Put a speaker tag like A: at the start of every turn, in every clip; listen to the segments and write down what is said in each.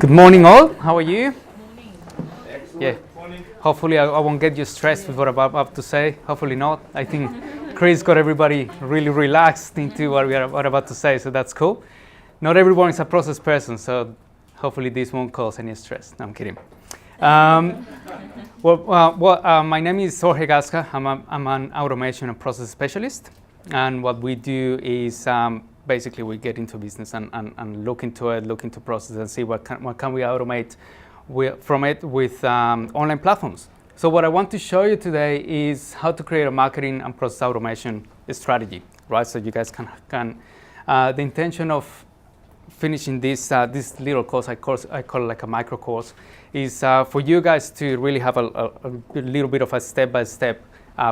A: Good morning, all. How are you?
B: Excellent.
A: Yeah.
B: Morning.
A: Hopefully, I won't get you stressed with what I'm about to say. Hopefully not. I think Chris got everybody really relaxed into what we're about to say, so that's cool. Not everyone is a process person, so hopefully this won't cause any stress. No, I'm kidding. My name is Jorge Gasca. I'm an automation and process specialist, and what we do is basically we get into business and look into process and see what can we automate from it with online platforms. So what I want to show you today is how to create a marketing and process automation strategy, right? So you guys can the intention of finishing this little course, I call it like a micro course, is for you guys to really have a little bit of a step-by-step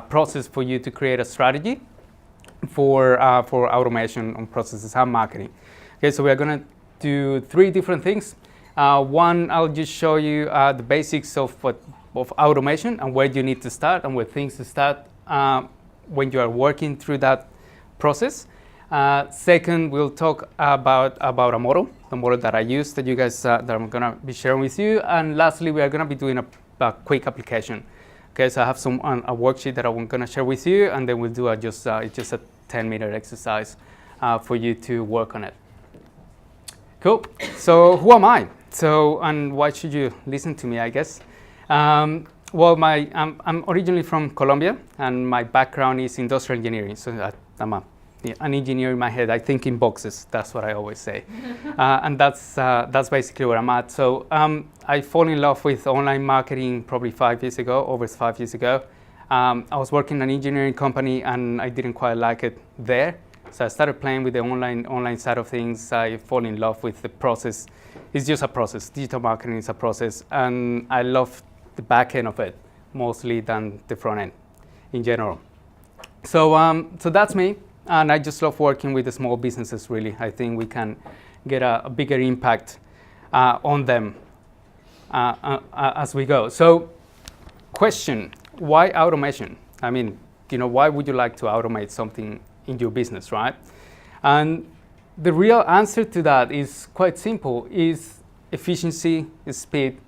A: process for you to create a strategy for automation and processes and marketing. Okay, so we are going to do 3 different things. One, I'll just show you the basics of automation and where you need to start and where things to start when you are working through that process. Second, we'll talk about a model, the model that I use that you guys that I'm going to be sharing with you. And lastly, we are going to be doing a quick application. Okay, so I have a worksheet that I'm going to share with you, and then we'll do just a 10-minute exercise for you to work on it. Cool. So who am I? And why should you listen to me, I guess? I'm originally from Colombia, and my background is industrial engineering. So I'm an engineer in my head. I think in boxes. That's what I always say. And that's basically where I'm at. So I fall in love with online marketing probably 5 years ago, over 5 years ago. I was working in an engineering company, and I didn't quite like it there. So I started playing with the online side of things. I fall in love with the process. It's just a process. Digital marketing is a process, and I love the back end of it mostly than the front end in general. So that's me, and I just love working with the small businesses. Really, I think we can get a bigger impact on them as we go. So, question: why automation? I mean, why would you like to automate something in your business, right? And the real answer to that is quite simple, is efficiency, speed,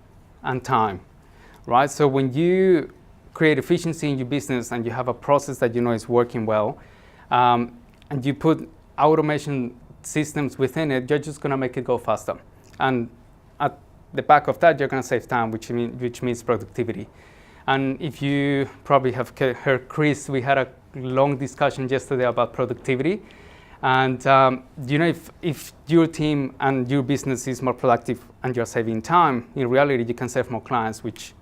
A: and time, right? So when you create efficiency in your business and you have a process that is working well, and you put automation systems within it, you're just gonna make it go faster. And at the back of that, you're gonna save time, which means productivity. And if you probably have heard Chris, we had a long discussion yesterday about productivity. And if your team and your business is more productive and you're saving time, in reality, you can save more clients, which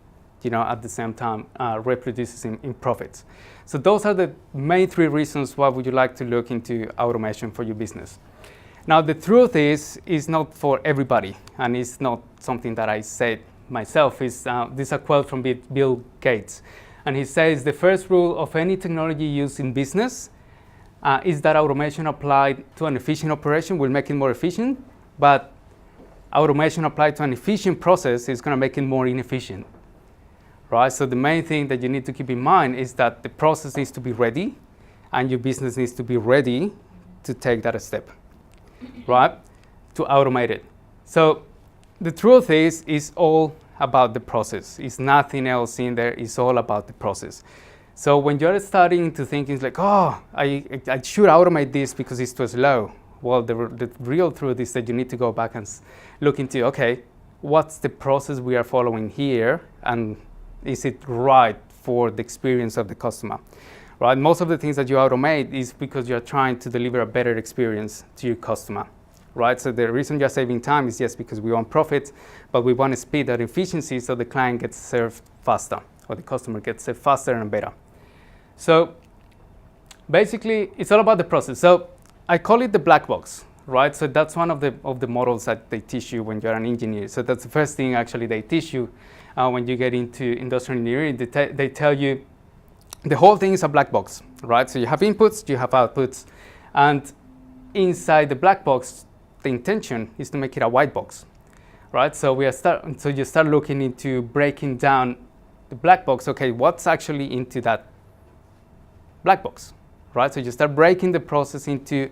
A: at the same time reproduces in profits. So those are the main 3 reasons why would you like to look into automation for your business. Now, the truth is not for everybody, and it's not something that I said myself. This is a quote from Bill Gates, and he says the first rule of any technology used in business is that automation applied to an efficient operation will make it more efficient, but automation applied to an efficient process is going to make it more inefficient, right? So the main thing that you need to keep in mind is that the process needs to be ready, and your business needs to be ready to take that step, right? To automate it. So the truth is, it's all about the process. It's nothing else in there. It's all about the process. So when you're starting to think, it's like, oh, I should automate this because it's too slow. Well, the real truth is that you need to go back and look into, okay, what's the process we are following here, and is it right for the experience of the customer, right? Most of the things that you automate is because you're trying to deliver a better experience to your customer, right? So the reason you're saving time is yes, because we want profit, but we want speed and efficiency so the client gets served faster, or the customer gets served faster and better. So basically, it's all about the process. So I call it the black box, right? So that's one of the models that they teach you when you're an engineer. So that's the first thing actually they teach you when you get into industrial engineering. They tell you the whole thing is a black box, right? So you have inputs, you have outputs, and inside the black box, the intention is to make it a white box, right? So you start looking into breaking down the black box. Okay, what's actually into that black box, right? So you start breaking the process into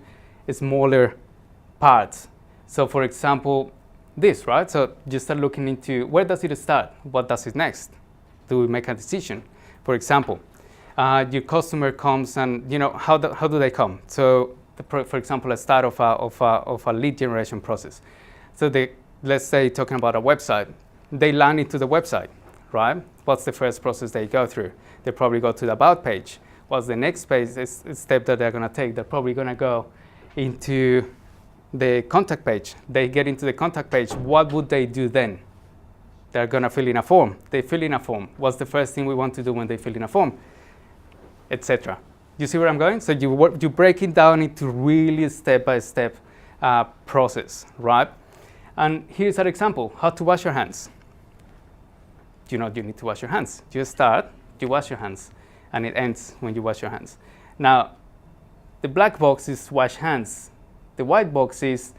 A: smaller parts. So for example, this, right? So you start looking into where does it start? What does it next? Do we make a decision? For example, your customer comes and, how do they come? So for example, a start of a lead generation process. So let's say talking about a website, they land into the website, right? What's the first process they go through? They probably go to the about page. What's the next step that they're going to take? They're probably going to go into the contact page. They get into the contact page. What would they do then? They're going to fill in a form. They fill in a form. What's the first thing we want to do when they fill in a form? Etc. You see where I'm going? So you break it down into really step-by-step process, right? And here's an example, how to wash your hands. You need to wash your hands. You start, you wash your hands, and it ends when you wash your hands. Now, the black box is wash hands. The white box is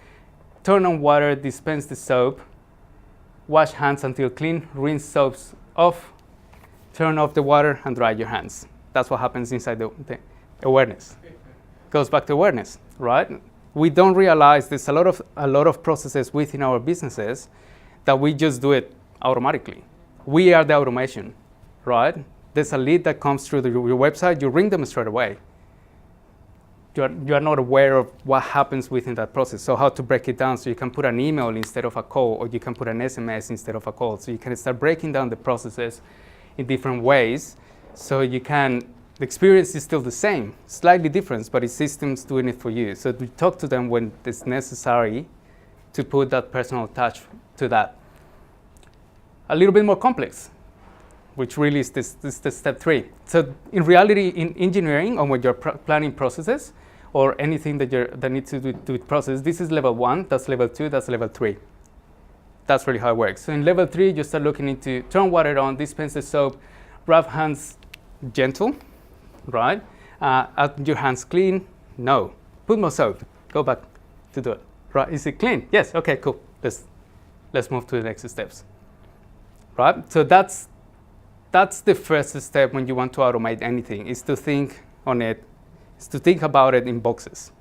A: turn on water, dispense the soap, wash hands until clean, rinse soaps off, turn off the water, and dry your hands. That's what happens inside the awareness. Goes back to awareness, right? We don't realize there's a lot of processes within our businesses that we just do it automatically. We are the automation, right? There's a lead that comes through your website, you ring them straight away. You are not aware of what happens within that process. So how to break it down so you can put an email instead of a call, or you can put an SMS instead of a call. So you can start breaking down the processes in different ways. So the experience is still the same, slightly different, but it's systems doing it for you. So we talk to them when it's necessary to put that personal touch to that. A little bit more complex, which really is this step 3. So in reality, in engineering, or when you're planning processes, or anything that needs to do with process, this is level 1, that's level 2, that's level 3. That's really how it works. So in level 3, you start looking into turn water on, dispense the soap, rub hands gentle, right? Are your hands clean? No. Put more soap. Go back to do it. Right? Is it clean? Yes. Okay. Cool. Let's move to the next steps. Right? So that's the first step when you want to automate anything. Is to think on it. Is to think about it in boxes.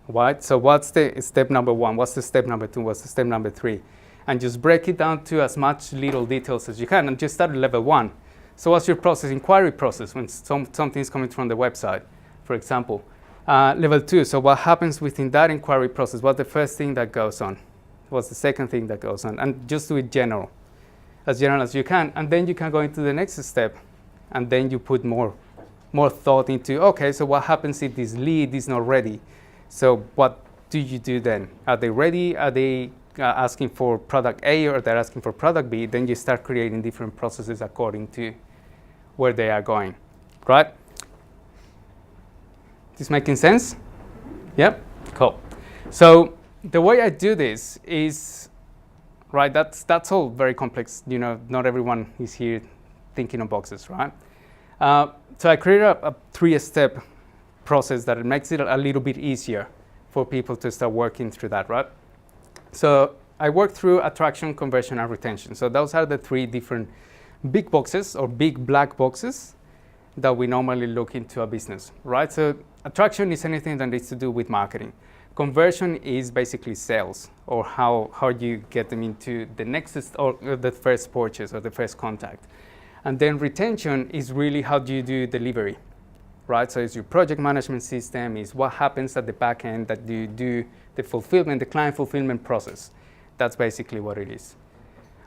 A: Right? So what's the step number 1? What's the step number 2? What's the step number 3? And just break it down to as much little details as you can, and just start at level 1. So what's your process? Inquiry process when something is coming from the website, for example. Level 2, so what happens within that inquiry process? What's the first thing that goes on? What's the second thing that goes on? And just do it general as you can. And then you can go into the next step, and then you put more thought into, okay, so what happens if this lead is not ready? So what do you do then? Are they ready? Are they asking for product A, or they're asking for product B? Then you start creating different processes according to where they are going, right? This making sense? Yep, cool. So the way I do this is, right, that's all very complex. Not everyone is here thinking of boxes, right? So I created a 3-step process that makes it a little bit easier for people to start working through that, right? So I work through attraction, conversion, and retention. So those are the 3 different big boxes, or big black boxes, that we normally look into a business, right? So attraction is anything that needs to do with marketing. Conversion is basically sales, or how you get them into the next or the first purchase or the first contact. And then retention is really how do you do delivery, right? So it's your project management system, is what happens at the back end that you do the fulfillment, the client fulfillment process. That's basically what it is,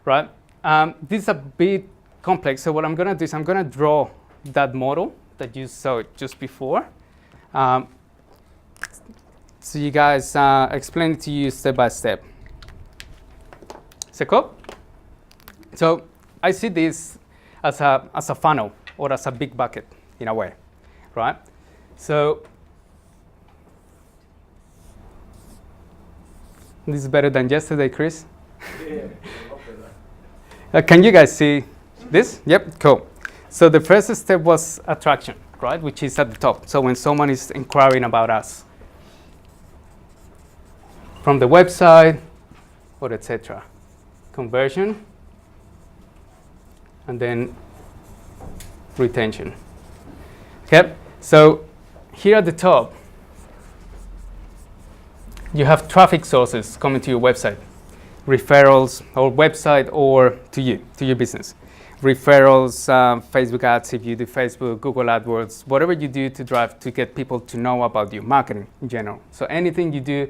A: right? This is a bit complex, so what I'm going to do is I'm going to draw that model that you saw just before. So you guys explain it to you step by step. Is that cool? So I see this as a funnel, or as a big bucket in a way, right? So this is better than yesterday, Chris. Can you guys see this? Yep, cool. So the first step was attraction, right? Which is at the top. So when someone is inquiring about us from the website or etc. Conversion, and then retention. Okay, so here at the top, you have traffic sources coming to your website. referrals, or website, or to your business. Referrals, Facebook ads, if you do Facebook, Google AdWords, whatever you do to get people to know about you, marketing in general. So anything you do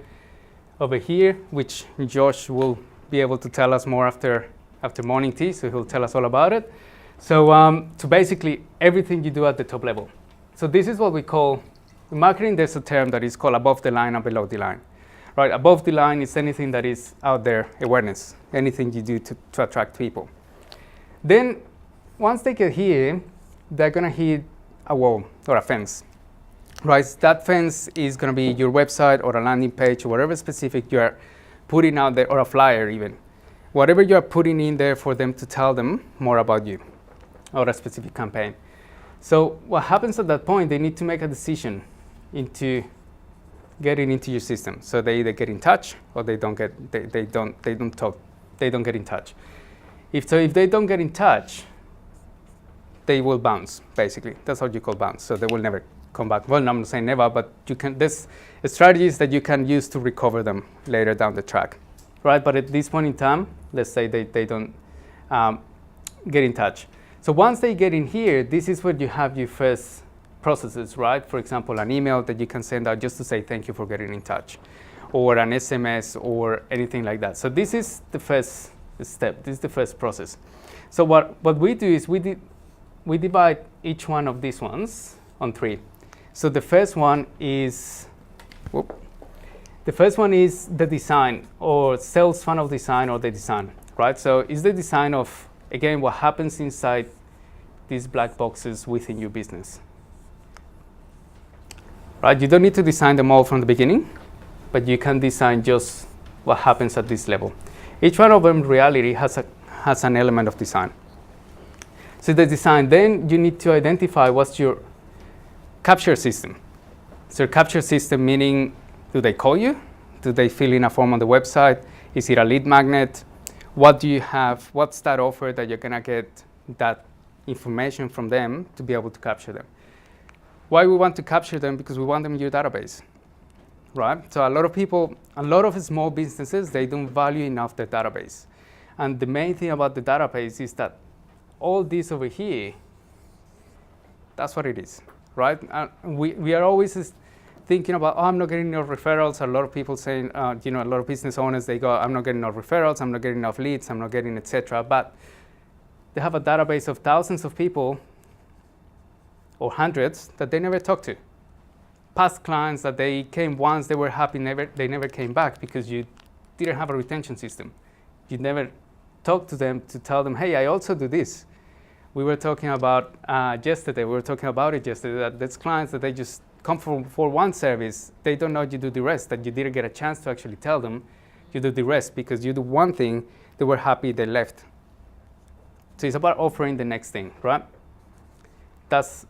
A: over here, which Josh will be able to tell us more after morning tea, so he'll tell us all about it. So basically everything you do at the top level. So this is what we call, in marketing there's a term that is called above the line and below the line. Right, above the line is anything that is out there, awareness, anything you do to attract people. Then, once they get here, they're gonna hit a wall or a fence, right? That fence is gonna be your website or a landing page or whatever specific you are putting out there, or a flyer even. Whatever you are putting in there for them to tell them more about you or a specific campaign. So what happens at that point, they need to make a decision into getting into your system. So they either get in touch or they don't get in touch. If they don't get in touch, they will bounce, basically. That's what you call bounce. So they will never come back. Well, no, I'm not saying never, but there's strategies that you can use to recover them later down the track, right? But at this point in time, let's say they don't get in touch. So once they get in here, this is where you have your first processes, right? For example, an email that you can send out just to say thank you for getting in touch, or an SMS or anything like that. So this is the first step. This is the first process. So what we do is we divide each one of these ones on 3. So the first one is the design, or sales funnel design, or the design, right? So it's the design of, again, what happens inside these black boxes within your business. Right? You don't need to design them all from the beginning, but you can design just what happens at this level. Each one of them, in reality, has an element of design. So the design, then you need to identify what's your capture system. So your capture system, meaning, do they call you? Do they fill in a form on the website? Is it a lead magnet? What do you have? What's that offer that you're gonna get that information from them to be able to capture them? Why we want to capture them? Because we want them in your database, right? So a lot of small businesses, they don't value enough their database. And the main thing about the database is that all this over here, that's what it is, right? We are always thinking about, I'm not getting enough referrals. A lot of people saying, a lot of business owners, they go, I'm not getting enough referrals, I'm not getting enough leads, I'm not getting, etc. But they have a database of thousands of people or hundreds that they never talked to. Past clients that they came once, they were happy, they never came back because you didn't have a retention system. You never talked to them to tell them, hey, I also do this. We were talking about yesterday, that there's clients that they just come for one service, they don't know you do the rest, that you didn't get a chance to actually tell them you do the rest because you do one thing, they were happy, they left. So it's about offering the next thing, right? That's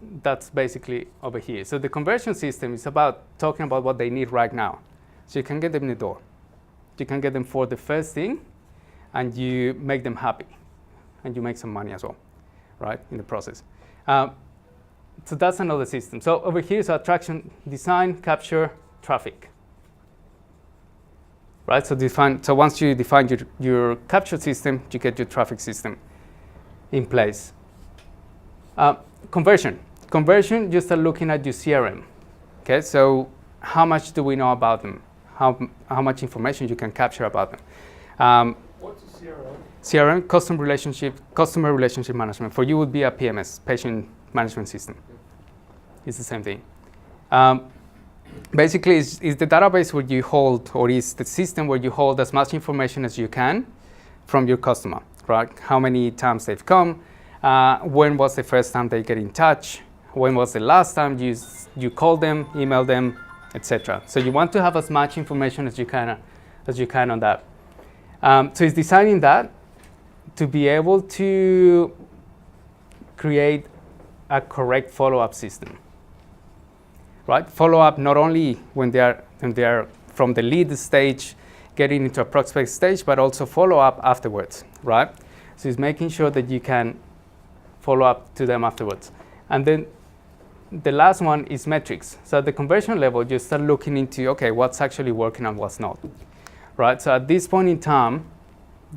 A: basically over here. So the conversion system is about talking about what they need right now. So you can get them in the door. You can get them for the first thing, and you make them happy, and you make some money as well, right, in the process. So that's another system. So over here is attraction, design, capture, traffic, right? So once you define your capture system, you get your traffic system in place. Conversion, you start looking at your CRM. Okay, so how much do we know about them? How much information you can capture about them?
C: What's a CRM?
A: CRM, customer relationship management. For you would be a PMS, patient management system. It's the same thing. Basically, is the database where you hold, or is the system where you hold as much information as you can from your customer, right? How many times they've come, when was the first time they get in touch, when was the last time you called them, emailed them, etc. So you want to have as much information as you can on that. So it's designing that to be able to create a correct follow-up system, right? Follow-up not only when they are from the lead stage getting into a prospect stage, but also follow-up afterwards, right? So it's making sure that you can follow up to them afterwards. And then the last one is metrics. So at the conversion level, you start looking into, okay, what's actually working and what's not, right? So at this point in time,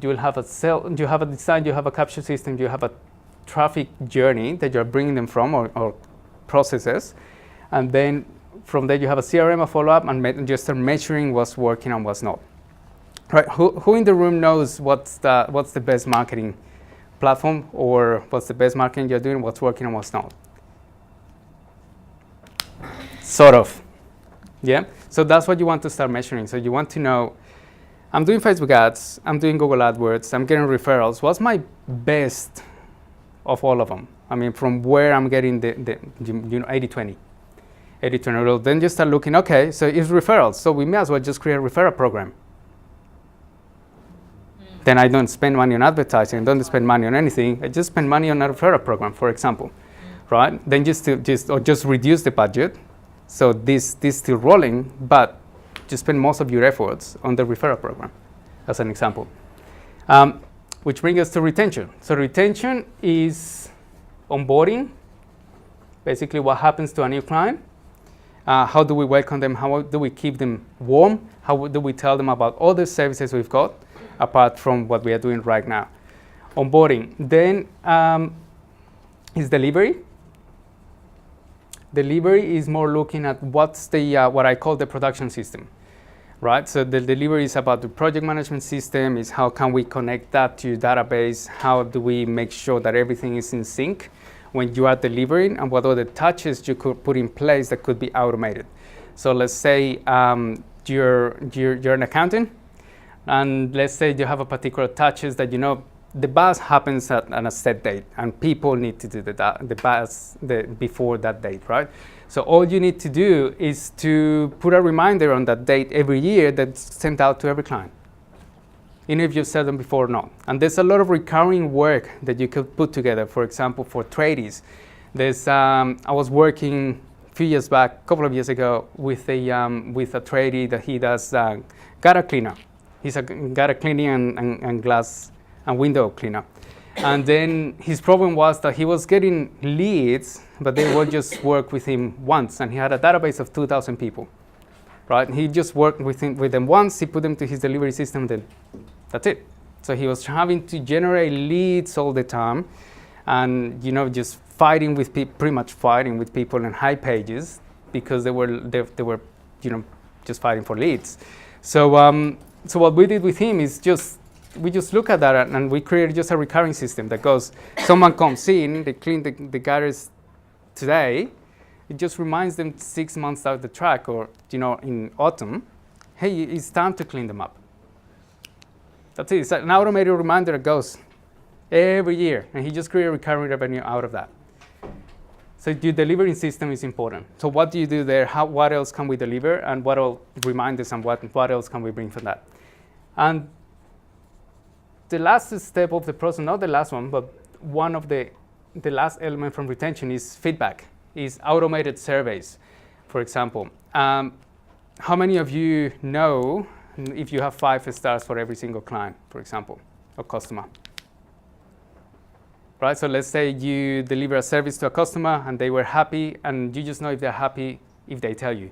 A: you will have a cell, you have a design, you have a capture system, you have a traffic journey that you're bringing them from or processes, and then from there you have a CRM, a follow-up, and just start measuring what's working and what's not. Right? Who in the room knows what's the best marketing platform, or what's the best marketing you're doing, what's working and what's not? Sort of. Yeah? So that's what you want to start measuring. So you want to know, I'm doing Facebook ads, I'm doing Google AdWords, I'm getting referrals. What's my best of all of them? I mean, from where I'm getting the 80-20 rule. Then you start looking, okay, so it's referrals. So we may as well just create a referral program. Then I don't spend money on advertising, don't spend money on anything. I just spend money on a referral program, for example, right? Then just reduce the budget. So this still rolling, but just spend most of your efforts on the referral program, as an example. Which brings us to retention. So retention is onboarding, basically what happens to a new client. How do we welcome them? How do we keep them warm? How do we tell them about all the services we've got, apart from what we are doing right now? Onboarding. Then is delivery. Delivery is more looking at what's the what I call the production system, right? So the delivery is about the project management system, is how can we connect that to your database? How do we make sure that everything is in sync when you are delivering, and what are the touches you could put in place that could be automated? So let's say you're an accountant, and let's say you have a particular touches that you know the bus happens at a set date, and people need to do the bus before that date, right? So all you need to do is to put a reminder on that date every year that's sent out to every client, even if you've said them before or not. And there's a lot of recurring work that you could put together. For example, for tradies, there's I was working a few years back, a couple of years ago, with a tradie that he does gutter cleaner. He's a gutter cleaning and glass and window cleaner. And then his problem was that he was getting leads, but they would just work with him once, and he had a database of 2,000 people, right? He just worked with them once, he put them to his delivery system, then that's it. So he was having to generate leads all the time, and just fighting with pretty much fighting with people in high pages, because they were just fighting for leads. So what we did with him is we just look at that, and we created just a recurring system that goes, someone comes in, they clean the gutters today, it just reminds them 6 months out the track, or in autumn, hey, it's time to clean them up. That's it. It's an automated reminder that goes every year, and he just created recurring revenue out of that. So your delivery system is important. So what do you do there? What else can we deliver, and what will remind us, and what else can we bring from that? And the last step of the process, not the last one, but one of the last element from retention is feedback, is automated surveys, for example. How many of you know if you have 5 stars for every single client, for example, or customer? Right, so let's say you deliver a service to a customer and they were happy, and you just know if they're happy if they tell you,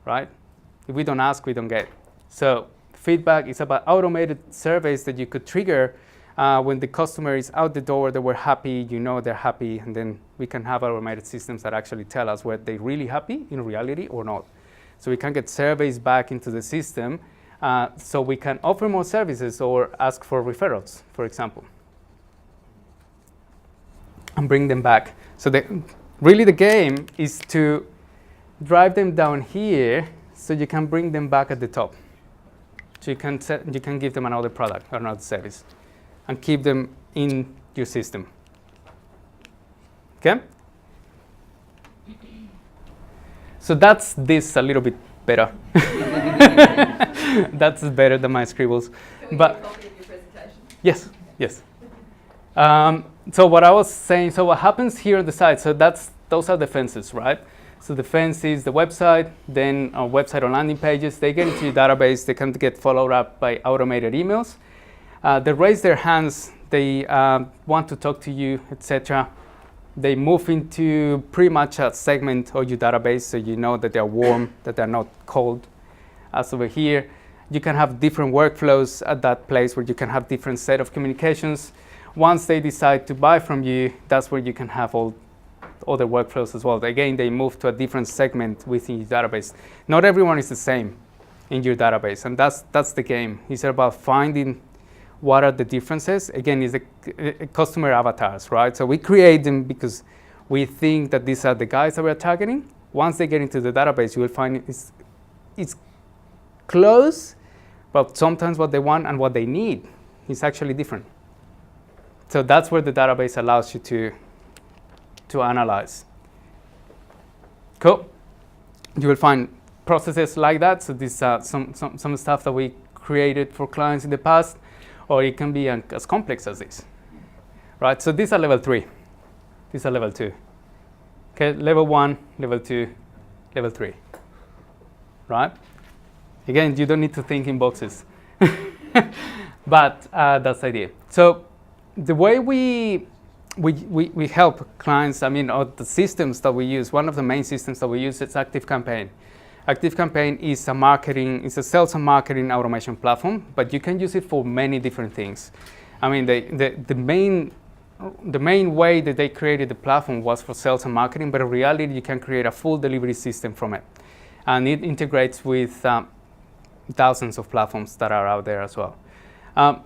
A: right? If we don't ask, we don't get. So feedback is about automated surveys that you could trigger when the customer is out the door, they were happy, they're happy, and then we can have automated systems that actually tell us whether they're really happy in reality or not. So we can get surveys back into the system so we can offer more services or ask for referrals, for example, and bring them back. So really the game is to drive them down here so you can bring them back at the top. So you can give them another product or another service and keep them in your system. Okay? So that's this a little bit better. That's better than my scribbles.
B: Can we get a copy of your presentation?
A: Yes. So what I was saying, so what happens here on the side, so those are the fences, right? So the fence is the website, then our website or landing pages, they get into your database, they can get followed up by automated emails. They raise their hands, they want to talk to you, etc. They move into pretty much a segment of your database, so you know that they're warm, that they're not cold. As over here, You can have different workflows at that place where you can have different set of communications. Once they decide to buy from you, that's where you can have all other workflows as well. Again, they move to a different segment within your database. Not everyone is the same in your database, and that's the game. It's about finding what are the differences. Again, it's the customer avatars, right? So we create them because we think that these are the guys that we're targeting. Once they get into the database, you will find it's close, but sometimes what they want and what they need is actually different. So that's where the database allows you to analyze. Cool. You will find processes like that. So this some stuff that we created for clients in the past, or it can be as complex as this, right? So these are level 3. These are level 2. Okay, level 1, level 2, level 3, right? Again, you don't need to think in boxes, but that's the idea. So the way we help clients, or the systems that we use, one of the main systems that we use is ActiveCampaign. ActiveCampaign is a sales and marketing automation platform, but you can use it for many different things. The main way that they created the platform was for sales and marketing, but in reality, you can create a full delivery system from it. And it integrates with thousands of platforms that are out there as well.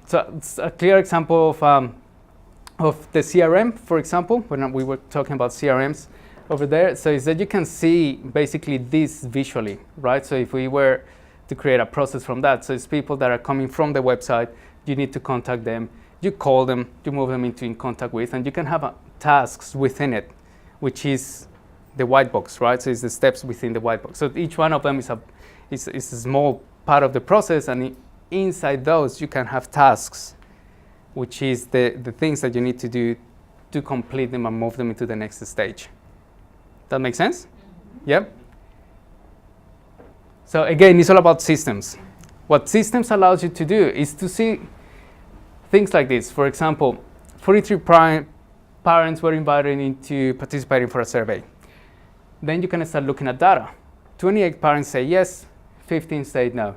A: So it's a clear example of the CRM, for example, when we were talking about CRMs over there. So is that you can see basically this visually, right? So if we were to create a process from that, so it's people that are coming from the website, you need to contact them, you call them, you move them into in contact with, and you can have tasks within it, which is the white box, right? So it's the steps within the white box. So each one of them is a small part of the process, and inside those you can have tasks, which is the things that you need to do to complete them and move them into the next stage. That makes sense? Mm-hmm. Yep. So again, it's all about systems. What systems allows you to do is to see things like this. For example, 43 parents were invited into participating for a survey. Then you can start looking at data. 28 parents say yes, 15 said no.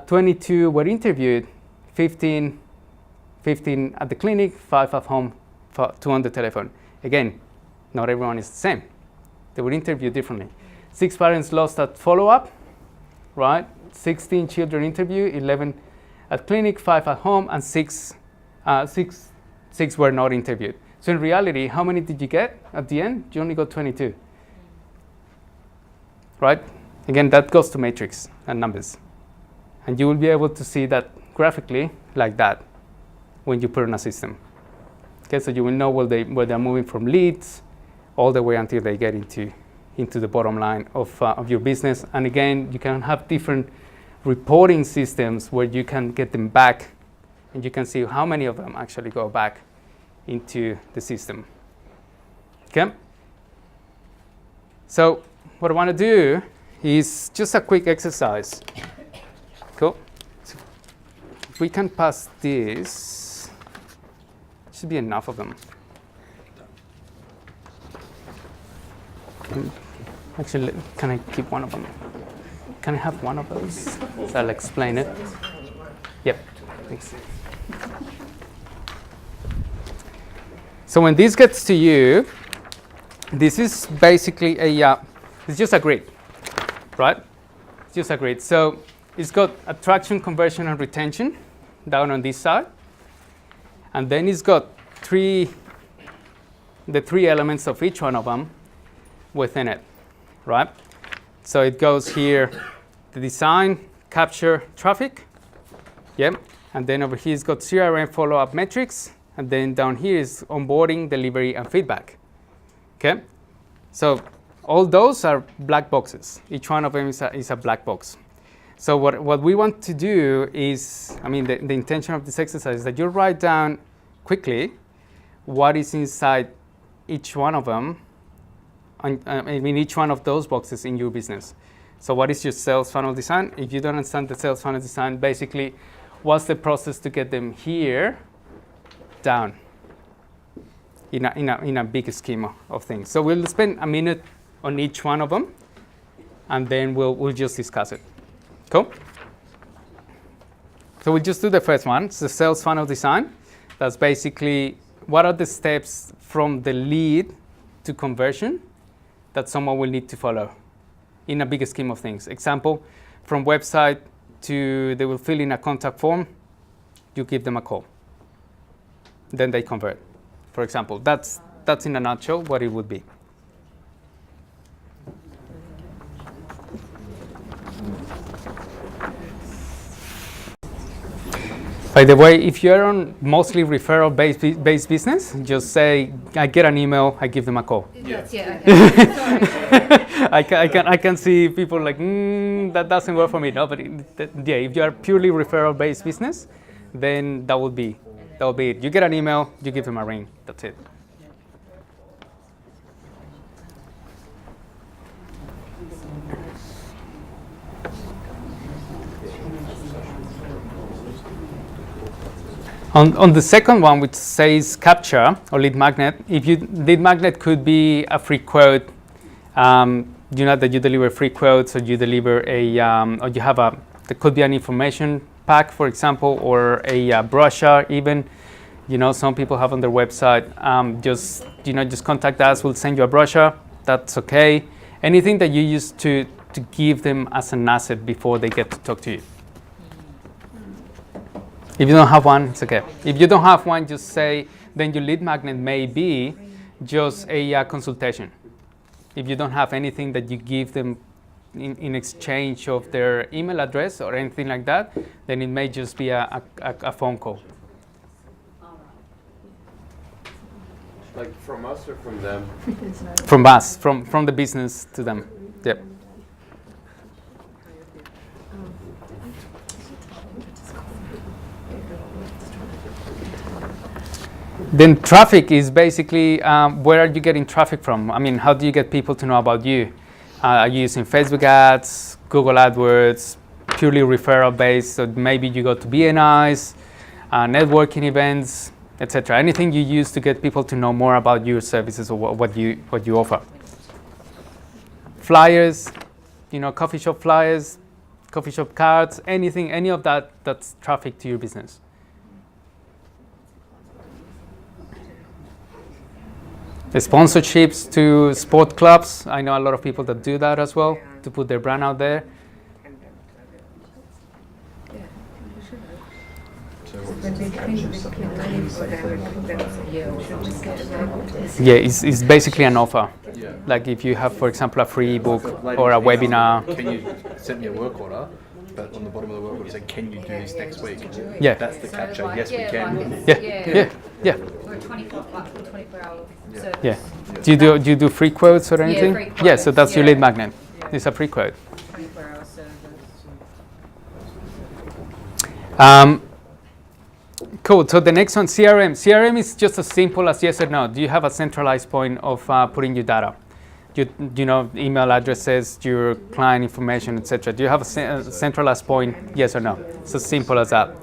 A: 22 were interviewed, 15 at the clinic, 5 at home, 2 on the telephone. Again, not everyone is the same. They were interviewed differently. 6 parents lost at follow-up, right? 16 children interviewed, 11 at clinic, 5 at home, and 6 were not interviewed. So in reality, how many did you get at the end? You only got 22, right? Again, that goes to matrix and numbers. And you will be able to see that graphically like that when you put in a system. Okay, so you will know where they're moving from leads all the way until they get into the bottom line of your business. And again, you can have different reporting systems where you can get them back, and you can see how many of them actually go back into the system. Okay? So what I want to do is just a quick exercise. Cool. So if we can pass this, should be enough of them. Actually, can I keep one of them? Can I have one of those? So I'll explain it. Yep, thanks. So when this gets to you, this is basically it's just a grid, right? It's just a grid. So it's got attraction, conversion, and retention down on this side. And then it's got the 3 elements of each one of them within it, right? So it goes here, the design, capture, traffic, yep. And then over here it's got CRM follow-up metrics, and then down here is onboarding, delivery, and feedback, okay? So all those are black boxes. Each one of them is a black box. So what we want to do is, the intention of this exercise is that you write down quickly what is inside each one of them, each one of those boxes in your business. So what is your sales funnel design? If you don't understand the sales funnel design, basically, what's the process to get them here down in a big schema of things? So we'll spend a minute on each one of them, and then we'll just discuss it. Cool. So we just do the first one. It's the sales funnel design. That's basically what are the steps from the lead to conversion that someone will need to follow in a bigger scheme of things. Example, from website to they will fill in a contact form, you give them a call. Then they convert. For example, that's in a nutshell what it would be. By the way, if you're on mostly referral-based business, just say, I get an email, I give them a call.
B: Yeah, okay. Sorry.
A: I can see people like, that doesn't work for me. No, but if you are purely referral-based business, then that would be it. You get an email, you give them a ring. That's it. On the second one, which says capture or lead magnet, lead magnet could be a free quote. You know that you deliver free quotes, or you deliver or you have there could be an information pack, for example, or a brochure even. You know, some people have on their website. Just contact us. We'll send you a brochure. That's okay. Anything that you use to give them as an asset before they get to talk to you. If you don't have one, it's okay. If you don't have one, just say, then your lead magnet may be just a consultation. If you don't have anything that you give them in exchange of their email address or anything like that, then it may just be a phone call.
C: Like from us or from them?
A: From us, from the business to them. Yep. Then traffic is basically where are you getting traffic from? I mean, how do you get people to know about you? Are you using Facebook ads, Google AdWords, purely referral based? So maybe you go to BNIs, networking events, etc. Anything you use to get people to know more about your services or what you offer. Flyers, coffee shop flyers, coffee shop cards, any of that's traffic to your business. The sponsorships to sport clubs. I know a lot of people that do that as well, to put their brand out there. Yeah, it's basically an offer.
C: Yeah.
A: Like if you have, for example, a free ebook or a webinar.
C: Can you send me a work order? But on the bottom of the work order, you say, can you do this next week?
A: Yeah.
C: That's the capture. Yes, we can.
A: Yeah.
B: Or 24 hour service.
A: Yeah. Do you do free quotes or anything?
B: free quotes,
A: Yeah, so that's your
B: yeah.
A: lead magnet. It's a free quote.
B: 24 hour service.
A: Cool. So the next one, CRM. CRM is just as simple as yes or no. Do you have a centralized point of putting your data? Email addresses, your client information, etc. Do you have a centralized point? Yes or no? It's as simple as that.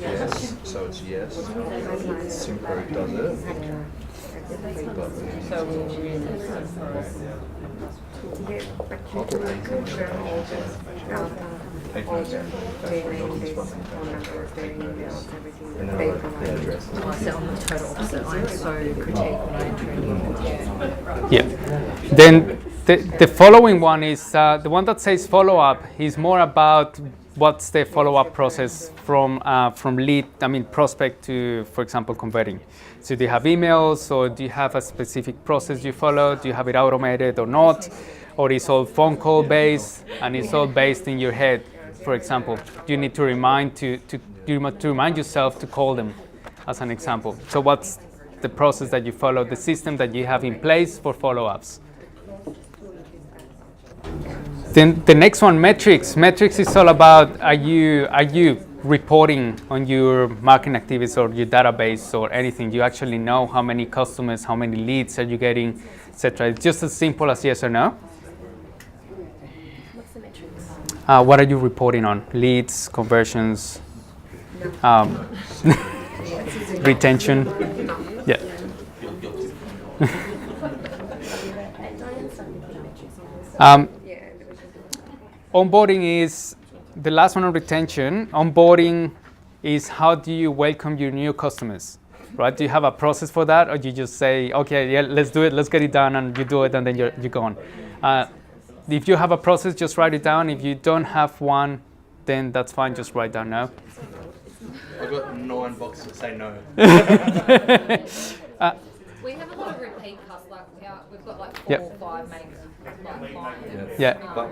C: Yes. So it's yes. Simple does it.
A: Yeah. Then the following one is the one that says follow-up is more about what's the follow-up process from prospect to, for example, converting. So do you have emails, or do you have a specific process you follow? Do you have it automated or not? Or is all phone call based and it's all based in your head? For example, do you need to remind yourself to call them, as an example? So what's the process that you follow, the system that you have in place for follow-ups? Then the next one, metrics. Metrics is all about are you reporting on your marketing activities or your database or anything? You actually know how many customers, how many leads are you getting, etc. It's just as simple as yes or no.
D: What's the metrics?
A: What are you reporting on? Leads, conversions, retention. Yeah. Onboarding is the last one on retention. Onboarding is how do you welcome your new customers, right? Do you have a process for that, or do you just say, okay, yeah, let's do it, let's get it done, and you do it, and then you're gone? If you have a process, just write it down. If you don't have one, then that's fine. Just write down no.
C: I've got 9 boxes that say no.
B: We have a lot of repeat customers. We've got like 4
A: Yep.
B: or 5 main clients.
A: Yeah.
C: But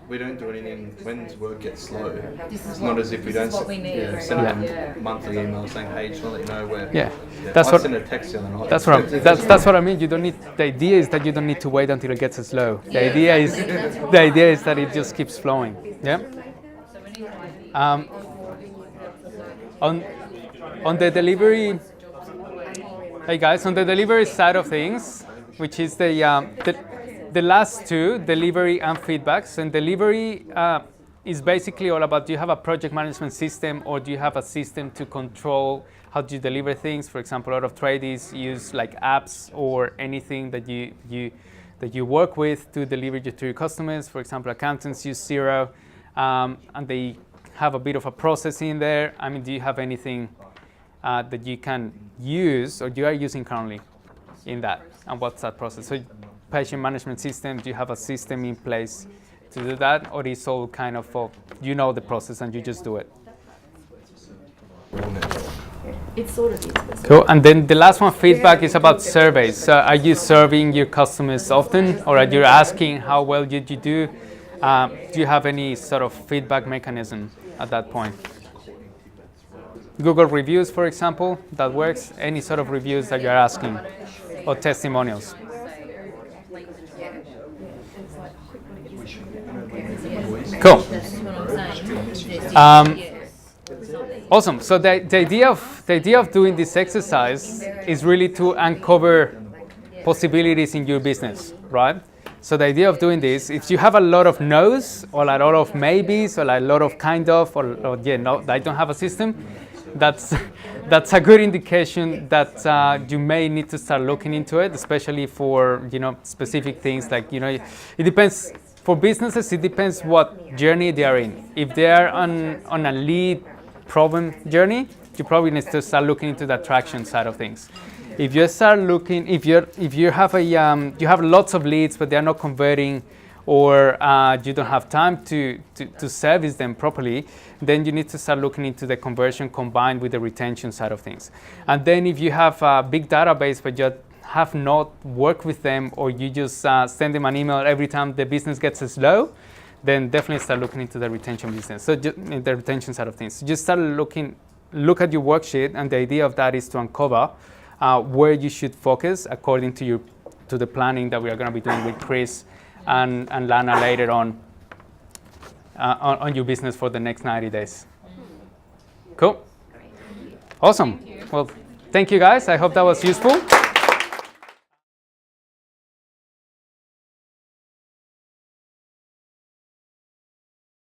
C: we don't do anything when work gets slow.
B: This is
C: It's
B: what-
C: not as if we
B: this
C: don't
B: is what we need.
C: send them
B: Yeah.
C: monthly emails saying, hey, just want to let you know where.
A: Yeah. That's
C: I
A: what-
C: sent a text the other night.
A: That's what I mean. You don't need. The idea is that you don't need to wait until it gets slow. The idea is that it just keeps flowing. Yeah. On the delivery, hey guys, on the delivery side of things, which is the last two, delivery and feedbacks. And delivery is basically all about, do you have a project management system, or do you have a system to control how do you deliver things? For example, a lot of tradies use like apps or anything that you work with to deliver to your customers. For example, accountants use Xero, and they have a bit of a process in there. I mean, do you have anything that you can use or you are using currently in that? And what's that process? So patient management system, do you have a system in place to do that? Or is all kind of, you know the process and you just do it?
D: It sort of is. But
A: Cool. And then the last one, feedback, is about surveys. So are you surveying your customers often, or are you asking how well did you do? Do you have any sort of feedback mechanism at that point? Google reviews, for example, that works. Any sort of reviews that you're asking, or testimonials. Cool. Awesome. So the idea of doing this exercise is really to uncover possibilities in your business, right? So the idea of doing this, if you have a lot of no's or a lot of maybes or a lot of kind of, or yeah, no, I don't have a system, that's a good indication that you may need to start looking into it, especially for specific things like it depends. For businesses, it depends what journey they are in. If they are on a lead problem journey, you probably need to start looking into the attraction side of things. If you start looking, if you have you have lots of leads but they are not converting, or you don't have time to service them properly, then you need to start looking into the conversion combined with the retention side of things. And then if you have a big database but you have not worked with them, or you just send them an email every time the business gets slow, then definitely start looking into the retention business. So in the retention side of things, just start look at your worksheet, and the idea of that is to uncover where you should focus according to the planning that we are going to be doing with Chris and Lana later on your business for the next 90 days. Cool. Awesome. Well, thank you guys. I hope that was useful.